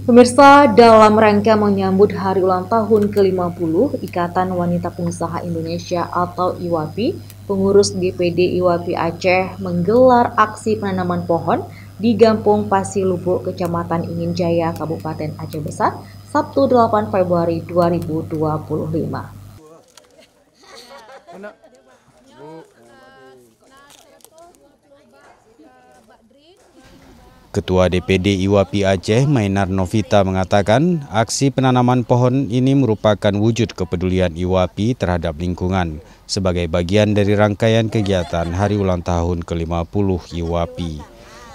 Pemirsa, dalam rangka menyambut Hari Ulang Tahun ke-50 Ikatan Wanita Pengusaha Indonesia atau IWAPI, pengurus DPD IWAPI Aceh menggelar aksi penanaman pohon di Gampung Pasilubuk, Kecamatan Ingin Jaya, Kabupaten Aceh Besar, Sabtu 8 Februari 2025. Ketua DPD IWAPI Aceh, Mainar Novita, mengatakan aksi penanaman pohon ini merupakan wujud kepedulian IWAPI terhadap lingkungan sebagai bagian dari rangkaian kegiatan Hari Ulang Tahun ke-50 IWAPI.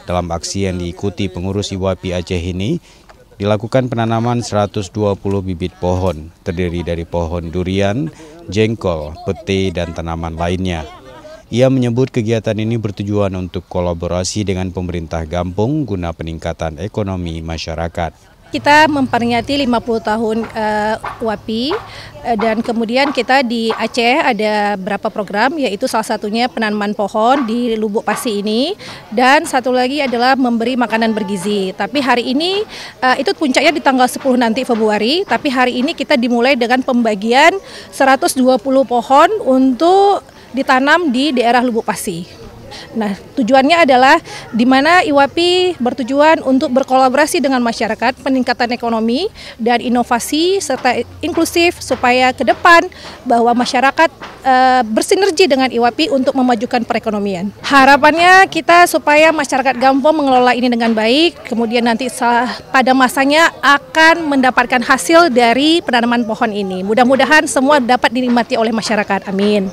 Dalam aksi yang diikuti pengurus IWAPI Aceh ini, dilakukan penanaman 120 bibit pohon, terdiri dari pohon durian, jengkol, pete, dan tanaman lainnya. Ia menyebut kegiatan ini bertujuan untuk kolaborasi dengan pemerintah Gampung guna peningkatan ekonomi masyarakat. Kita memperingati 50 tahun WAPI dan kemudian kita di Aceh ada beberapa program, yaitu salah satunya penanaman pohon di Lubuk Pasi ini, dan satu lagi adalah memberi makanan bergizi. Tapi hari ini itu puncaknya di tanggal 10 nanti Februari, tapi hari ini kita dimulai dengan pembagian 120 pohon untuk ditanam di daerah Lubuk Pasi. Nah, tujuannya adalah di mana IWAPI bertujuan untuk berkolaborasi dengan masyarakat, peningkatan ekonomi dan inovasi serta inklusif supaya ke depan bahwa masyarakat bersinergi dengan IWAPI untuk memajukan perekonomian. Harapannya kita supaya masyarakat Gampung mengelola ini dengan baik, kemudian nanti pada masanya akan mendapatkan hasil dari penanaman pohon ini. Mudah-mudahan semua dapat dinikmati oleh masyarakat. Amin.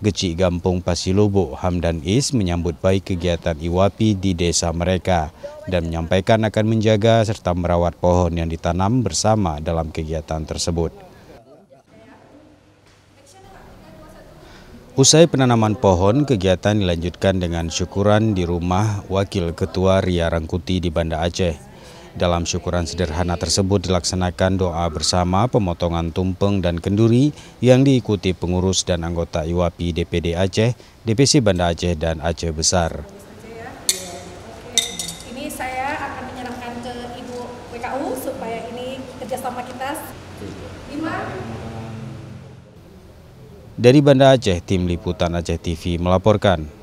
Geci Gampung Pasilubuk, Hamdan Is, menyambut baik kegiatan IWAPI di desa mereka dan menyampaikan akan menjaga serta merawat pohon yang ditanam bersama dalam kegiatan tersebut. Usai penanaman pohon, kegiatan dilanjutkan dengan syukuran di rumah Wakil Ketua Ria Rangkuti di Banda Aceh. Dalam syukuran sederhana tersebut dilaksanakan doa bersama pemotongan tumpeng dan kenduri yang diikuti pengurus dan anggota IWAPI DPD Aceh, DPC Banda Aceh, dan Aceh Besar. Ini saya akan menyerahkan ke Ibu WKU supaya ini kerjasama kita. Dari Banda Aceh, Tim Liputan Aceh TV melaporkan.